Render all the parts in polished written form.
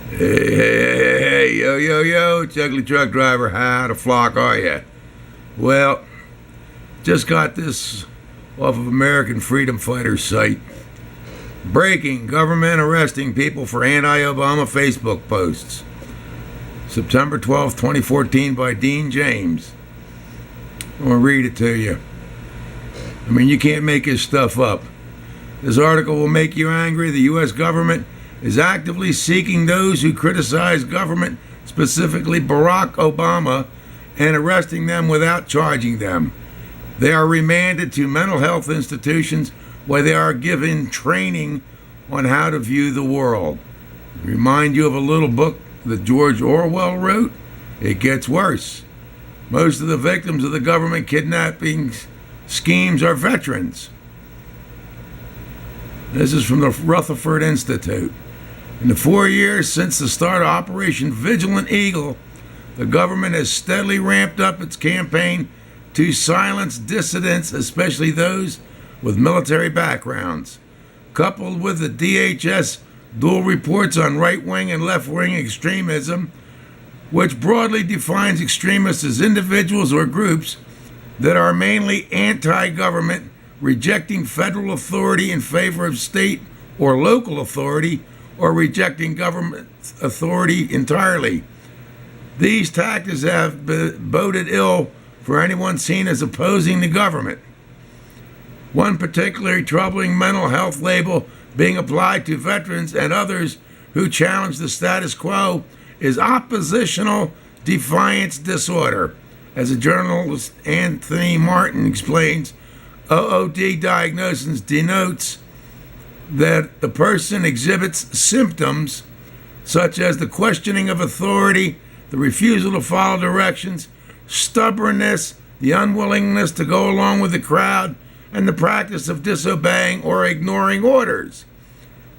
Hey, yo, yo, yo, it's Ugly Truck Driver. How the flock are ya? Well, just got this off of American Freedom Fighters site. Breaking: government arresting people for anti-Obama Facebook posts. September 12th, 2014 by Dean James. I'm going to read it to you. I mean, you can't make this stuff up. This article will make you angry. The U.S. government is actively seeking those who criticize government, specifically Barack Obama, and arresting them without charging them. They are remanded to mental health institutions where they are given training on how to view the world. Remind you of a little book that George Orwell wrote? It gets worse. Most of the victims of the government kidnapping schemes are veterans. This is from the Rutherford Institute. In the 4 years since the start of Operation Vigilant Eagle, the government has steadily ramped up its campaign to silence dissidents, especially those with military backgrounds. Coupled with the DHS dual reports on right-wing and left-wing extremism, which broadly defines extremists as individuals or groups that are mainly anti-government, rejecting federal authority in favor of state or local authority, or rejecting government authority entirely. These tactics have boded ill for anyone seen as opposing the government. One particularly troubling mental health label being applied to veterans and others who challenge the status quo is oppositional defiance disorder. As a journalist Anthony Martin explains, OOD diagnosis denotes that the person exhibits symptoms such as the questioning of authority, the refusal to follow directions, stubbornness, the unwillingness to go along with the crowd, and the practice of disobeying or ignoring orders.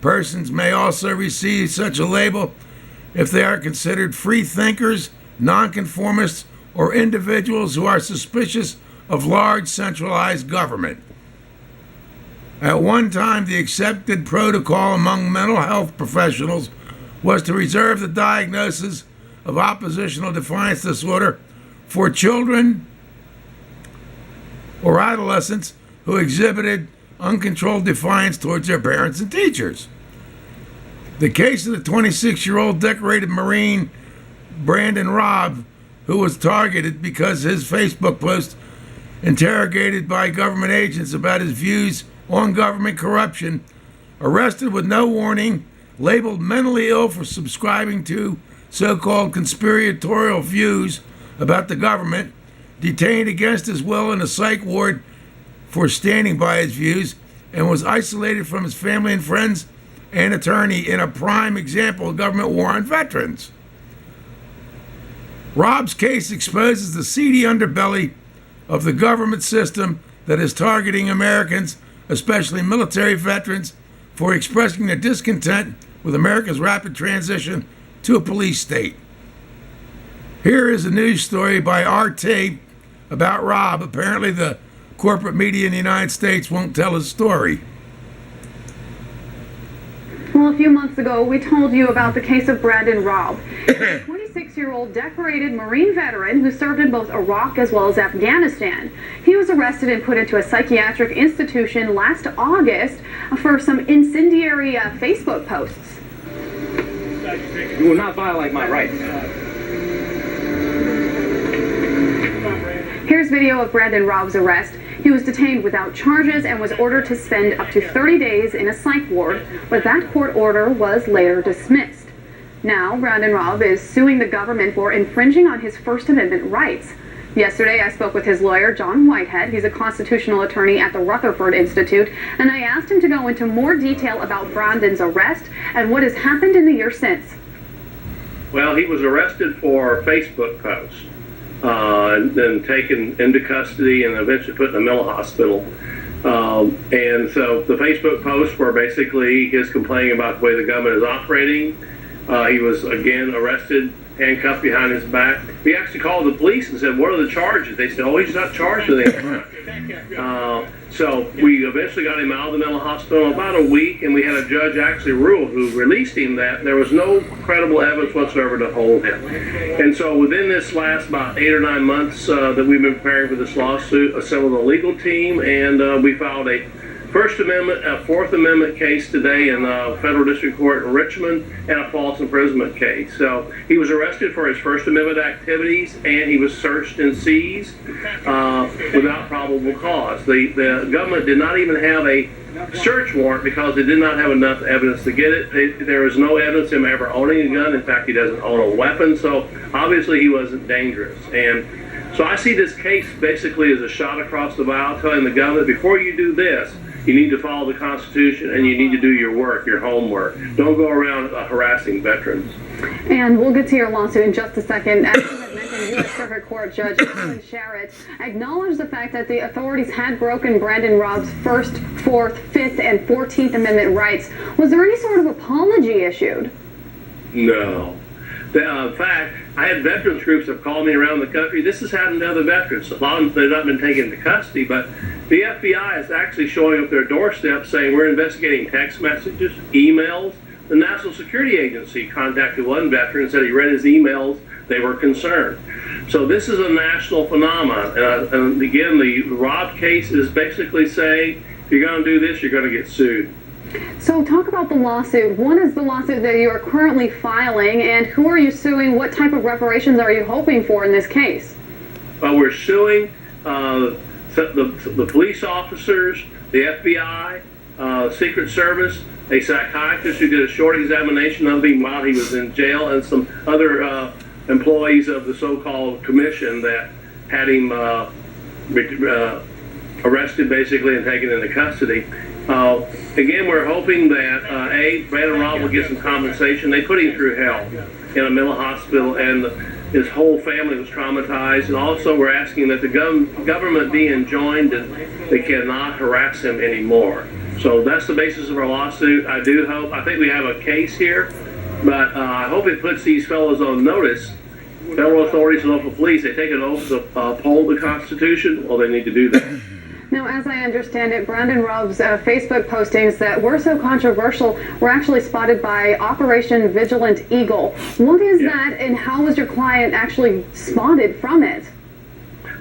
Persons may also receive such a label if they are considered free thinkers, nonconformists, or individuals who are suspicious of large centralized government. At one time, the accepted protocol among mental health professionals was to reserve the diagnosis of oppositional defiance disorder for children or adolescents who exhibited uncontrolled defiance towards their parents and teachers. The case of the 26-year-old decorated Marine Brandon Raub, who was targeted because his Facebook post interrogated by government agents about his views on government corruption, arrested with no warning, labeled mentally ill for subscribing to so-called conspiratorial views about the government, detained against his will in a psych ward for standing by his views, and was isolated from his family and friends and attorney in a prime example of government war on veterans. Raub's case exposes the seedy underbelly of the government system that is targeting Americans, especially military veterans, for expressing their discontent with America's rapid transition to a police state. Here is a news story by RT about Raub. Apparently the corporate media in the United States won't tell his story. Well, a few months ago, we told you about the case of Brandon Raub, a 26-year-old decorated Marine veteran who served in both Iraq as well as Afghanistan. He was arrested and put into a psychiatric institution last August for some incendiary Facebook posts. You will not violate my rights. Here's video of Brandon Raub's arrest. He was detained without charges and was ordered to spend up to 30 days in a psych ward, but that court order was later dismissed. Now, Brandon Raub is suing the government for infringing on his First Amendment rights. Yesterday, I spoke with his lawyer, John Whitehead. He's a constitutional attorney at the Rutherford Institute, and I asked him to go into more detail about Brandon's arrest and what has happened in the year since. Well, he was arrested for Facebook posts. And then taken into custody and eventually put in a mental hospital. And so the Facebook posts were basically his complaining about the way the government is operating. He was again arrested handcuffed behind his back. We actually called the police and said, "What are the charges?" They said, "Oh, he's not charged with anything." So we eventually got him out of the mental hospital about a week, and we had a judge actually rule who released him that there was no credible evidence whatsoever to hold him. And so within this last about 8 or 9 months that we've been preparing for this lawsuit, assembled a legal team, and we filed a First Amendment, a Fourth Amendment case today in Federal District Court in Richmond, and a false imprisonment case. So he was arrested for his First Amendment activities, and he was searched and seized without probable cause. The government did not even have a search warrant because they did not have enough evidence to get it. There was no evidence of him ever owning a gun. In fact, he doesn't own a weapon, so obviously he wasn't dangerous. And so I see this case basically as a shot across the bow, telling the government, before you do this, you need to follow the Constitution, and you need to do your work, your homework. Don't go around harassing veterans. And we'll get to your lawsuit in just a second. As you had mentioned, U.S. Circuit Court Judge Alan Sharrett acknowledged the fact that the authorities had broken Brandon Raub's First, Fourth, Fifth, and 14th Amendment rights. Was there any sort of apology issued? No. In fact, I had veterans groups have called me around the country. This has happened to other veterans. A lot of them have not been taken into custody, but the FBI is actually showing up their doorstep saying we're investigating text messages, emails. The National Security Agency contacted one veteran and said he read his emails. They were concerned. So this is a national phenomenon. And again, the Raub case is basically saying, if you're going to do this, you're going to get sued. So talk about the lawsuit. What is the lawsuit that you are currently filing, and who are you suing? What type of reparations are you hoping for in this case? Well, we're suing the police officers, the FBI, Secret Service, a psychiatrist who did a short examination of him while he was in jail, and some other employees of the so-called commission that had him arrested basically and taken into custody. Again, we're hoping that Brandon Raub will get some compensation. They put him through hell in a mental hospital, and his whole family was traumatized. And also, we're asking that the government be enjoined and they cannot harass him anymore. So that's the basis of our lawsuit. I think we have a case here, but I hope it puts these fellows on notice. Federal authorities and local police, they take an oath to uphold the Constitution. Well, they need to do that. Now, as I understand it, Brandon Raub's Facebook postings that were so controversial were actually spotted by Operation Vigilant Eagle. What is that, and how was your client actually spotted from it?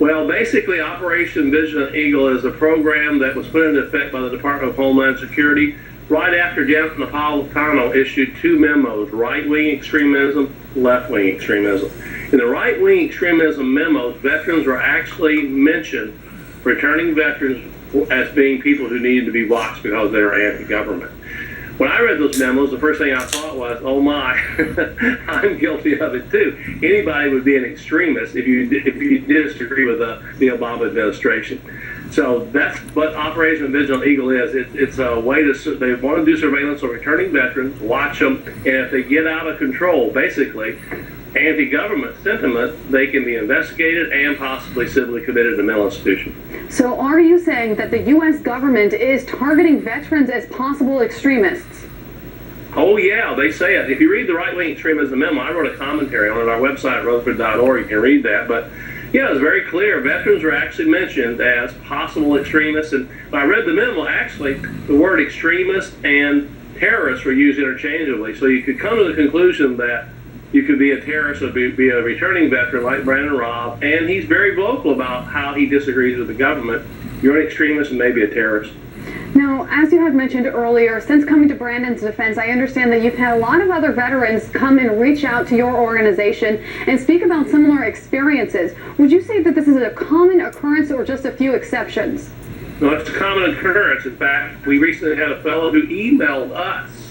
Well, basically, Operation Vigilant Eagle is a program that was put into effect by the Department of Homeland Security right after Jennifer Napolitano issued 2 memos, right-wing extremism, left-wing extremism. In the right-wing extremism memos, veterans were actually mentioned, returning veterans, as being people who needed to be watched because they were anti-government. When I read those memos, the first thing I thought was, oh my, I'm guilty of it too. Anybody would be an extremist if you disagree with the Obama administration. So that's what Operation Vigilant Eagle is. It's a way they want to do surveillance on returning veterans, watch them, and if they get out of control, basically, anti-government sentiment, they can be investigated and possibly civilly committed to a mental institution. So are you saying that the U.S. government is targeting veterans as possible extremists? Oh yeah, they say it. If you read the right-wing extremism memo, I wrote a commentary on it on our website, rutherford.org. You can read that. But yeah, it's very clear. Veterans were actually mentioned as possible extremists. And when I read the memo, actually, the word extremist and terrorist were used interchangeably. So you could come to the conclusion that you could be a terrorist or be a returning veteran like Brandon Raub, and he's very vocal about how he disagrees with the government. You're an extremist and maybe a terrorist. Now, as you had mentioned earlier, since coming to Brandon's defense, I understand that you've had a lot of other veterans come and reach out to your organization and speak about similar experiences. Would you say that this is a common occurrence or just a few exceptions? No, it's a common occurrence. In fact, we recently had a fellow who emailed us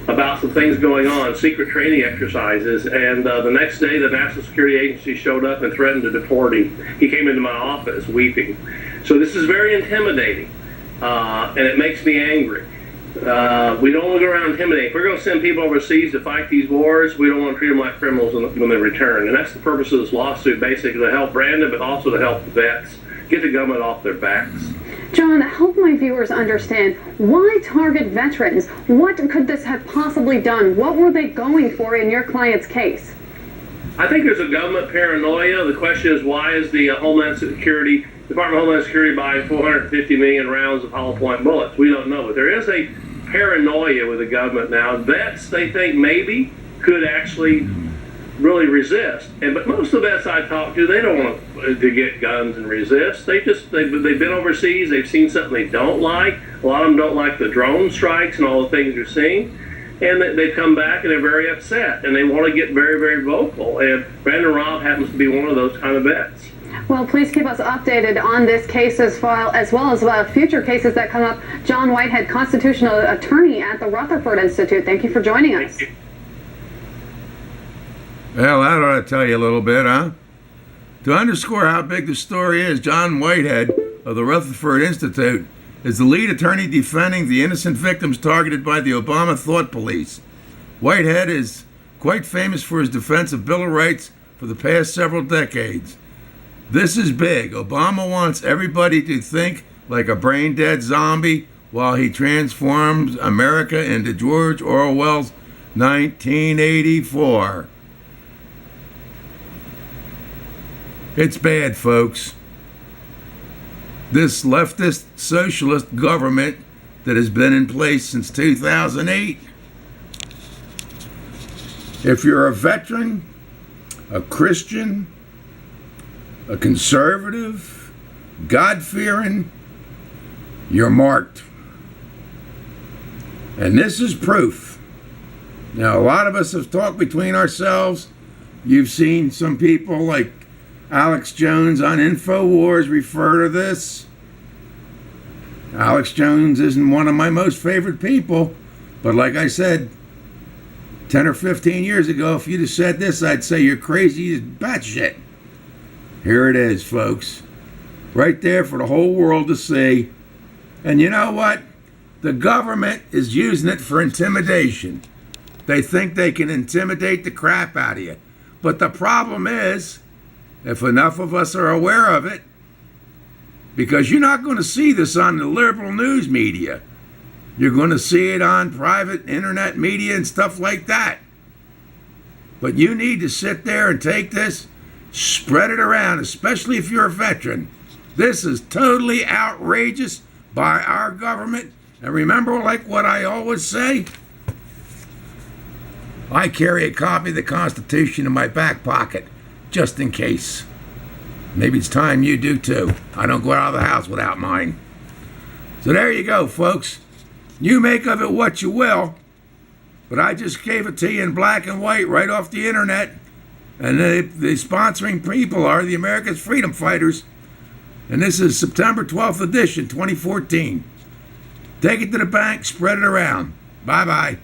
about some things going on, secret training exercises, and the next day the National Security Agency showed up and threatened to deport him. He came into my office weeping. So this is very intimidating, and it makes me angry. We don't want to go around intimidating. If we're going to send people overseas to fight these wars, we don't want to treat them like criminals when they return. And that's the purpose of this lawsuit, basically, to help Brandon, but also to help the vets get the government off their backs. John, help my viewers understand, why target veterans? What could this have possibly done? What were they going for in your client's case? I think there's a government paranoia. The question is, why is the Department of Homeland Security buying 450 million rounds of hollow point bullets? We don't know, but there is a paranoia with the government now. Vets, they think maybe could actually really resist. But most of the vets I talk to, they don't want to get guns and resist. They've been overseas. They've seen something they don't like. A lot of them don't like the drone strikes and all the things they're seeing. And they come back and they're very upset, and they want to get very, very vocal. And Brandon Robb happens to be one of those kind of vets. Well, please keep us updated on this case as well as future cases that come up. John Whitehead, constitutional attorney at the Rutherford Institute. Thank you for joining us. Well, that ought to tell you a little bit, huh? To underscore how big the story is, John Whitehead of the Rutherford Institute is the lead attorney defending the innocent victims targeted by the Obama thought police. Whitehead is quite famous for his defense of Bill of Rights for the past several decades. This is big. Obama wants everybody to think like a brain-dead zombie while he transforms America into George Orwell's 1984. It's bad, folks. This leftist socialist government that has been in place since 2008. If you're a veteran, a Christian, a conservative, God-fearing, you're marked. And this is proof. Now, a lot of us have talked between ourselves. You've seen some people like Alex Jones on InfoWars refer to this. Alex Jones isn't one of my most favorite people, but like I said 10 or 15 years ago, if you'd have said this, I'd say you're crazy as batshit. Here it is, folks. Right there for the whole world to see. And you know what? The government is using it for intimidation. They think they can intimidate the crap out of you. But the problem is, if enough of us are aware of it, because you're not going to see this on the liberal news media. You're going to see it on private internet media and stuff like that. But you need to sit there and take this, spread it around, especially if you're a veteran. This is totally outrageous by our government. And remember, like what I always say, I carry a copy of the Constitution in my back pocket, just in case. Maybe it's time you do too. I don't go out of the house without mine. So there you go, folks. You make of it what you will, but I just gave it to you in black and white right off the internet. And the sponsoring people are the America's Freedom Fighters. And this is September 12th edition, 2014. Take it to the bank, spread it around. Bye-bye.